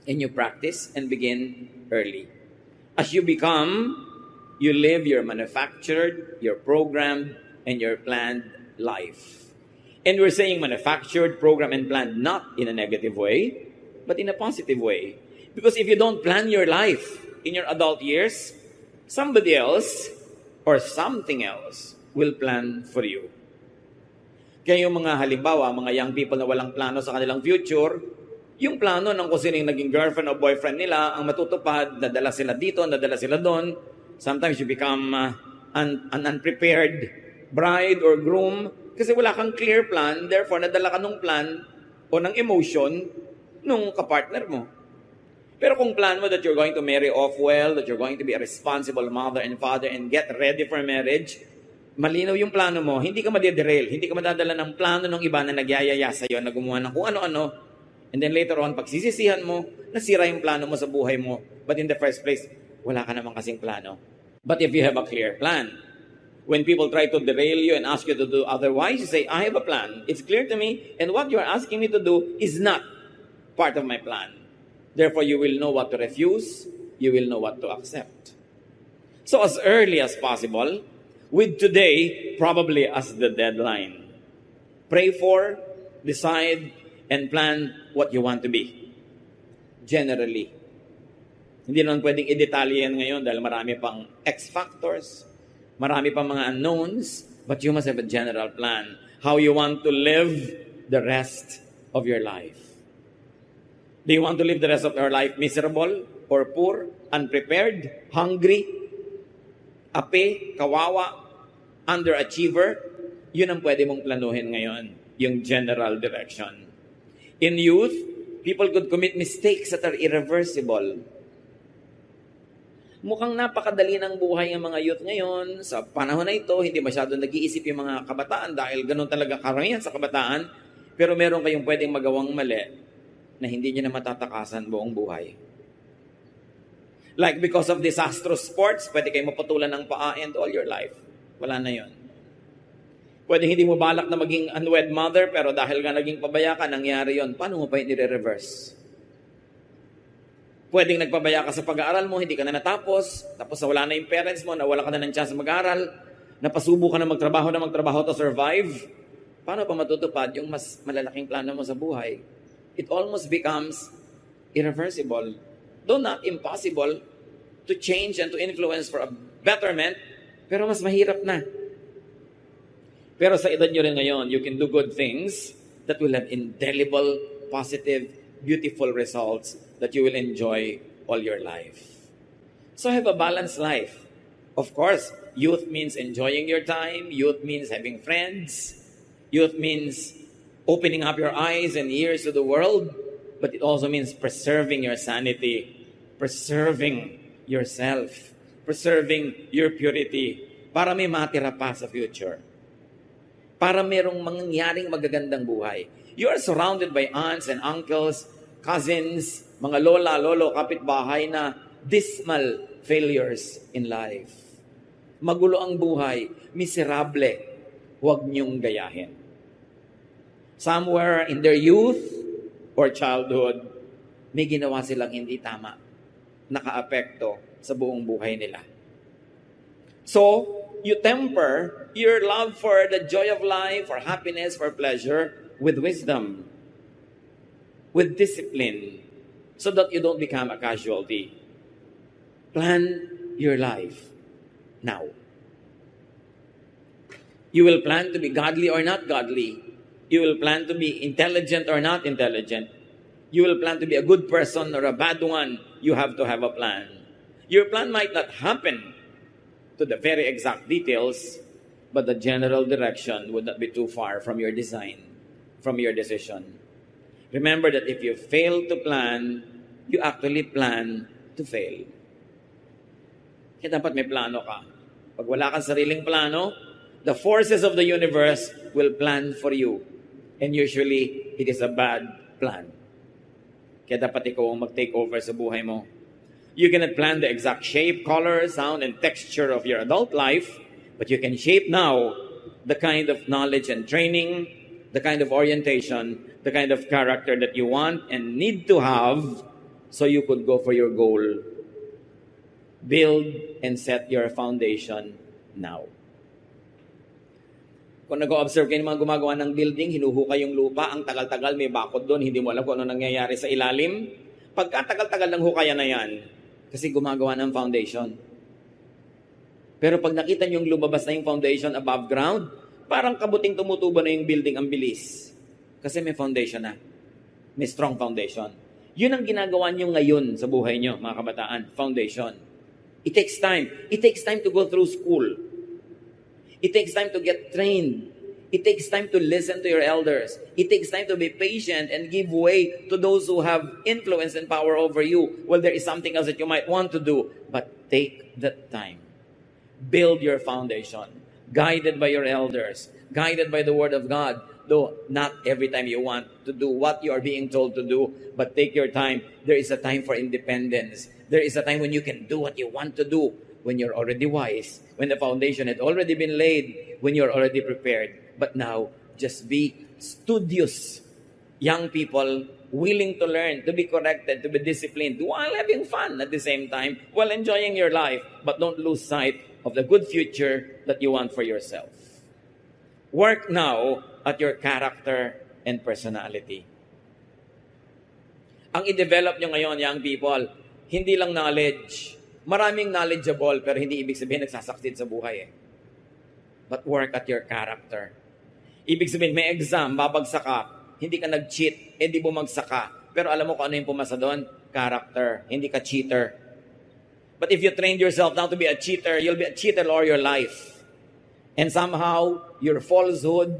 and you practice and begin early. As you become, you live your manufactured, your programmed, and your planned life. And we're saying manufactured, programmed, and planned not in a negative way, but in a positive way. Because if you don't plan your life in your adult years, somebody else or something else will plan for you. Kaya yung mga halimbawa, mga young people na walang plano sa kanilang future, yung plano ng kung sino yung naging girlfriend o boyfriend nila, ang matutupad, nadala sila dito, nadala sila doon. Sometimes you become an unprepared bride or groom kasi wala kang clear plan, therefore nadala ka ng plan o ng emotion nung kapartner mo. Pero kung plan mo that you're going to marry off well, that you're going to be a responsible mother and father and get ready for marriage, malinaw yung plano mo, hindi ka madiderail, hindi ka madadala ng plano ng iba na nagyayaya sa'yo, na gumawa ng kung ano-ano, and then later on, pagsisisihan mo, nasira yung plano mo sa buhay mo. But in the first place, wala ka naman kasing plano. But if you have a clear plan, when people try to derail you and ask you to do otherwise, you say, I have a plan. It's clear to me, and what you're asking me to do is not part of my plan. Therefore, you will know what to refuse, you will know what to accept. So as early as possible, with today probably as the deadline, pray for, decide, and plan what you want to be. Generally. Hindi naman pwedeng i-detalye yan ngayon dahil marami pang X factors, marami pang mga unknowns, but you must have a general plan. How you want to live the rest of your life. Do you want to live the rest of your life miserable or poor, unprepared, hungry, ape, kawawa, underachiever? Yun ang pwede mong planuhin ngayon, yung general direction. In youth, people could commit mistakes that are irreversible. Mukhang napakadali ng buhay ng mga youth ngayon. Sa panahon na ito, hindi masyado nag-iisip yung mga kabataan dahil ganun talaga karamihan sa kabataan. Pero meron kayong pwedeng magawang mali na hindi nyo na matatakasan buong buhay. Like because of disastrous sports, pwede kayo maputulan ng paa and all your life. Wala na yon. Pwede hindi mo balak na maging unwed mother, pero dahil nga naging pabaya ka, nangyari yon. Paano mo pa yun i-reverse? Pwedeng nagpabaya ka sa pag-aaral mo, hindi ka na natapos, tapos wala na yung parents mo, nawala ka na ng chance mag-aaral, napasubo ka na magtrabaho to survive. Paano pa matutupad yung mas malalaking plano mo sa buhay? It almost becomes irreversible. Though not impossible to change and to influence for a betterment, pero mas mahirap na. Pero sa edad nyo rin ngayon, you can do good things that will have indelible, positive, beautiful results that you will enjoy all your life. So have a balanced life. Of course, youth means enjoying your time. Youth means having friends. Youth means opening up your eyes and ears to the world. But it also means preserving your sanity, preserving yourself, preserving your purity para may matira pa sa future. Para merong mangyaring magagandang buhay. You are surrounded by aunts and uncles, cousins, mga lola, lolo, kapitbahay na dismal failures in life. Magulo ang buhay, miserable, huwag niyong gayahin. Somewhere in their youth or childhood, may ginawa silang hindi tama, nakaapekto sa buong buhay nila. So, you temper your love for the joy of life, for happiness, for pleasure, with wisdom, with discipline, so that you don't become a casualty. Plan your life now. You will plan to be godly or not godly. You will plan to be intelligent or not intelligent. You will plan to be a good person or a bad one. You have to have a plan. Your plan might not happen to the very exact details, but the general direction would not be too far from your design, from your decision. Remember that if you fail to plan, you actually plan to fail. Kaya dapat may plano ka. Pag wala kang sariling plano, the forces of the universe will plan for you. And usually, it is a bad plan. Kaya dapat ikaw ang mag-take over sa buhay mo. You cannot plan the exact shape, color, sound, and texture of your adult life, but you can shape now the kind of knowledge and training, the kind of orientation, the kind of character that you want and need to have so you could go for your goal. Build and set your foundation now. Kung nag-observe kayo ng mga gumagawa ng building, hinuhukay yung lupa, ang tagal-tagal, may bakod doon, hindi mo alam kung ano nangyayari sa ilalim. Pagkatagal-tagal ng hukayan na yan, kasi gumagawa ng foundation. Pero pag nakita nyo yung lumabas na yung foundation above ground, parang kabuting tumutubo na yung building ang bilis. Kasi may foundation na. May strong foundation. Yun ang ginagawa nyo ngayon sa buhay nyo, mga kabataan. Foundation. It takes time. It takes time to go through school. It takes time to get trained. It takes time to listen to your elders. It takes time to be patient and give way to those who have influence and power over you. Well, there is something else that you might want to do, but take that time. Build your foundation, guided by your elders, guided by the Word of God. Though not every time you want to do what you are being told to do, but take your time. There is a time for independence. There is a time when you can do what you want to do, when you're already wise, when the foundation had already been laid, when you're already prepared. But now, just be studious. Young people willing to learn, to be corrected, to be disciplined, while having fun at the same time, while enjoying your life. But don't lose sight of the good future that you want for yourself. Work now at your character and personality. Ang i-develop nyo ngayon, young people, hindi lang knowledge. Maraming knowledgeable, pero hindi ibig sabihin nagsasucceed sa buhay. But work at your character. Ibig sabihin, may exam, babagsak ka, hindi ka nag-cheat, hindi bumagsak ka. Pero alam mo kung ano yung pumasa doon? Character. Hindi ka cheater. But if you trained yourself now to be a cheater, you'll be a cheater all your life. And somehow, your falsehood,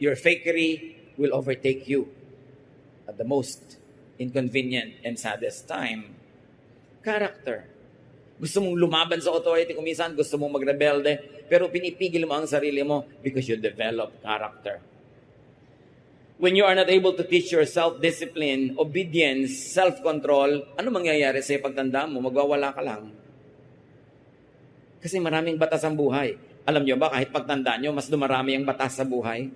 your fakery will overtake you at the most inconvenient and saddest time. Character. Gusto mong lumaban sa authority, kung minsan gusto mong magrebelde, pero pinipigil mo ang sarili mo because you develop character. When you are not able to teach yourself discipline, obedience, self-control, ano mangyayari sa pagtanda mo? Magwawala ka lang. Kasi maraming batas ang buhay. Alam nyo ba, kahit pagtanda nyo, mas dumarami ang batas sa buhay?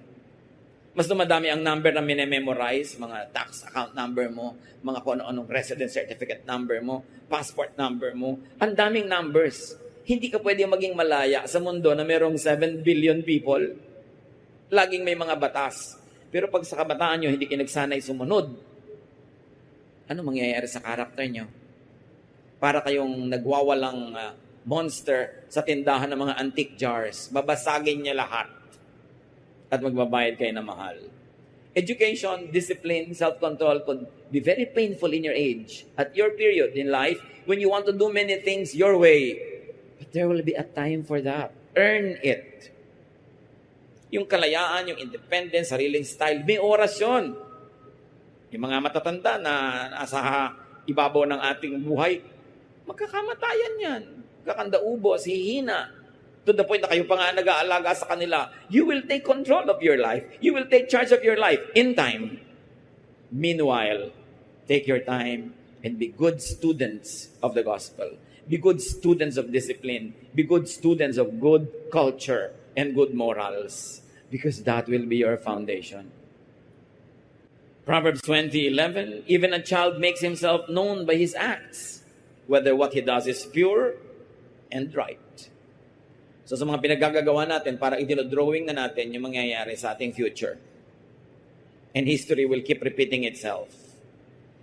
Mas dumadami ang number na minememorize, mga tax account number mo, mga kung ano-anong resident certificate number mo, passport number mo. Ang daming numbers. Hindi ka pwede maging malaya sa mundo na merong 7 billion people. Laging may mga batas. Pero pag sa kabataan nyo, hindi kayo nagsanay sumunod, ano mangyayari sa karakter nyo? Para kayong nagwawalang monster sa tindahan ng mga antique jars. Babasagin niya lahat. At magbabayad kayo na mahal. Education, discipline, self-control could be very painful in your age, at your period in life, when you want to do many things your way. But there will be a time for that. Earn it. Yung kalayaan, yung independence, sariling style, may oras yun. Yung mga matatanda na nasa ibabaw ng ating buhay, magkakamatayan yan. Kakandaubo, hihina. To the point na kayo pa nga nag-aalaga sa kanila, you will take control of your life. You will take charge of your life in time. Meanwhile, take your time and be good students of the gospel. Be good students of discipline. Be good students of good culture and good morals. Because that will be your foundation. Proverbs 20:11, even a child makes himself known by his acts, whether what he does is pure and right. So sa mga pinaggagawa natin, para idinodrawing na natin yung mangyayari sa ating future. And history will keep repeating itself.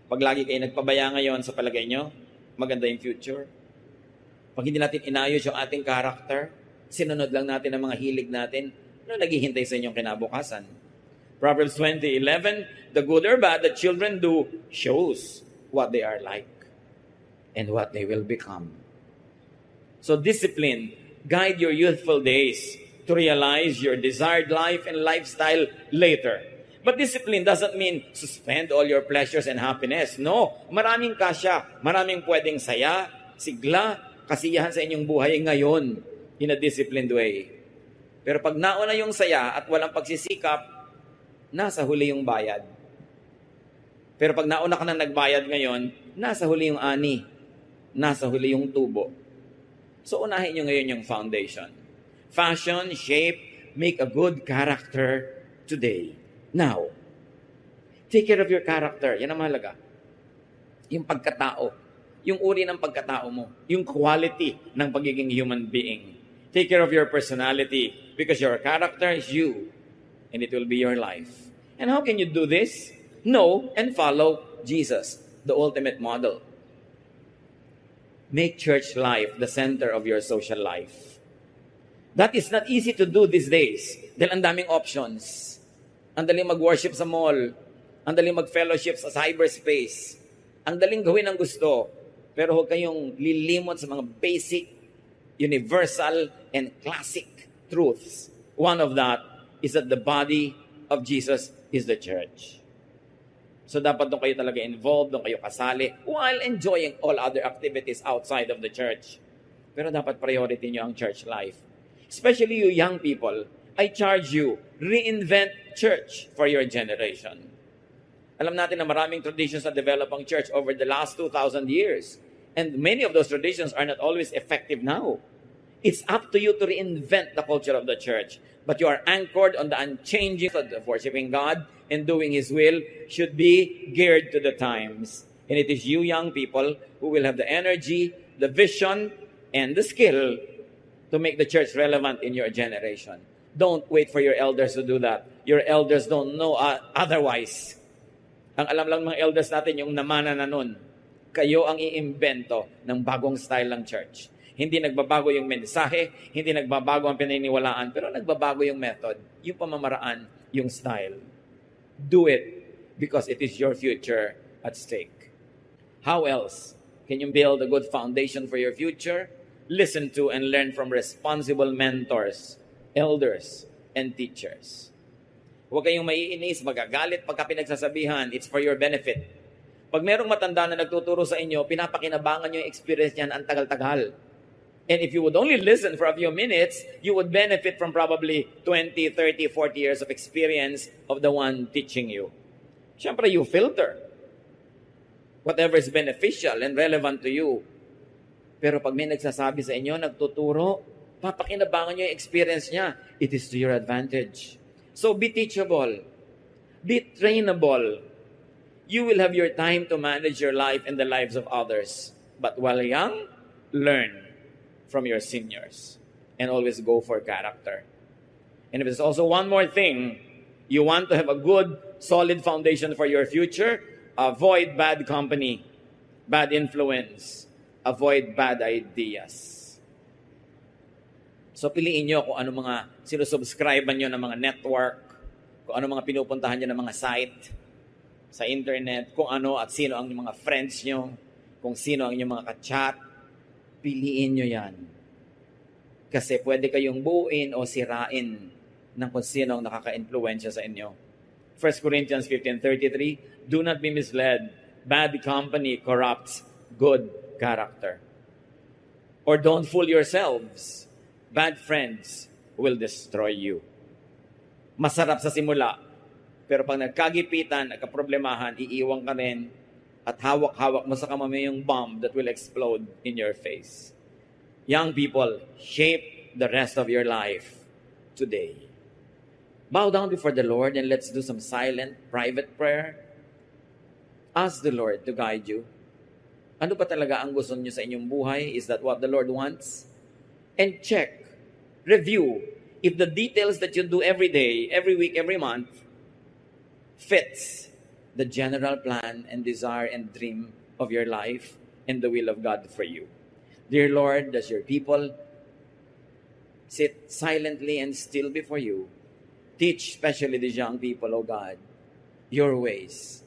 Pag lagi kayo nagpabaya ngayon sa palagay nyo, maganda yung future. Pag hindi natin inayos yung ating character, sinunod lang natin ang mga hilig natin, ano naghihintay sa inyong kinabukasan? Proverbs 20:11, the good or bad that children do shows what they are like and what they will become. So discipline, guide your youthful days to realize your desired life and lifestyle later. But discipline doesn't mean suspend all your pleasures and happiness. No, maraming kasya, maraming pwedeng saya, sigla, kasiyahan sa inyong buhay ngayon in a disciplined way. Pero pag nauna yung saya at walang pagsisikap, nasa huli yung bayad. Pero pag nauna ka nang nagbayad ngayon, nasa huli yung ani, nasa huli yung tubo. So unahin nyo ngayon yung foundation. Fashion, shape, make a good character today. Now, take care of your character. Yan ang mahalaga. yung pagkatao, yung uri ng pagkatao mo, yung quality ng pagiging human being. Take care of your personality because your character is you and it will be your life. And how can you do this? Know and follow Jesus, the ultimate model. Make church life the center of your social life. That is not easy to do these days dahil ang daming options. Ang daling mag-worship sa mall, ang daling mag-fellowship sa cyberspace, ang daling gawin ang gusto, pero huwag kayong lilimot sa mga basic, universal, and classic truths. One of that is that the body of Jesus is the church. So dapat doon kayo talaga involved, doon kayo kasali, while enjoying all other activities outside of the church. Pero dapat priority nyo ang church life. Especially you young people, I charge you, reinvent church for your generation. Alam natin na maraming traditions na develop ang church over the last 2,000 years. And many of those traditions are not always effective now. It's up to you to reinvent the culture of the church. But you are anchored on the unchanging of worshiping God and doing His will should be geared to the times. And it is you young people who will have the energy, the vision, and the skill to make the church relevant in your generation. Don't wait for your elders to do that. Your elders don't know otherwise. Ang alam lang ng elders natin yung namana na nun. Kayo ang iimbento ng bagong style ng church. Hindi nagbabago yung mensahe, hindi nagbabago ang pininiwalaan, pero nagbabago yung method, yung pamamaraan, yung style. Do it because it is your future at stake. How else can you build a good foundation for your future? Listen to and learn from responsible mentors, elders, and teachers. Huwag kayong maiinis, magagalit pagka pinagsasabihan. It's for your benefit. Pag merong matanda na nagtuturo sa inyo, pinapakinabangan nyo yung experience niyan ang tagal-tagal. And if you would only listen for a few minutes, you would benefit from probably 20, 30, 40 years of experience of the one teaching you. Siyempre, you filter whatever is beneficial and relevant to you. Pero pag may nagsasabi sa inyo, nagtuturo, papakinabangan nyo yung experience niya. It is to your advantage. So be teachable. Be trainable. You will have your time to manage your life and the lives of others. But while young, learn from your seniors. And always go for character. And if there's also one more thing, you want to have a good, solid foundation for your future, avoid bad company, bad influence, avoid bad ideas. So piliin nyo kung ano mga sinusubscribean nyo ng mga network, kung ano mga pinupuntahan nyo ng mga site sa internet, kung ano at sino ang mga friends nyo, kung sino ang inyong mga ka-chat. Piliin nyo yan. Kasi pwede kayong buuin o sirain ng kung sino ang nakaka-influensya sa inyo. 1 Corinthians 15:33, do not be misled. Bad company corrupts good character. Or don't fool yourselves. Bad friends will destroy you. Masarap sa simula, pero pag nagkagipitan, nagkaproblemahan, iiwan ka rin at hawak-hawak mo sa kamay yung bomb that will explode in your face. Young people, shape the rest of your life today. Bow down before the Lord and let's do some silent, private prayer. Ask the Lord to guide you. Ano ba talaga ang gusto niyo sa inyong buhay? Is that what the Lord wants? And check, review, if the details that you do every day, every week, every month, fits the general plan and desire and dream of your life and the will of God for you. Dear Lord, as your people sit silently and still before you, teach especially these young people, O God, your ways.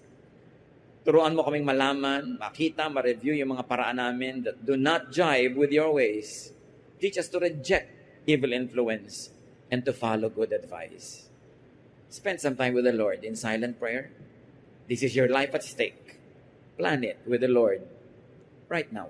Turuan mo kaming malaman, makita, ma-review yung mga paraan namin that do not jive with your ways. Teach us to reject evil influence and to follow good advice. Spend some time with the Lord in silent prayer. This is your life at stake. Plan it with the Lord right now.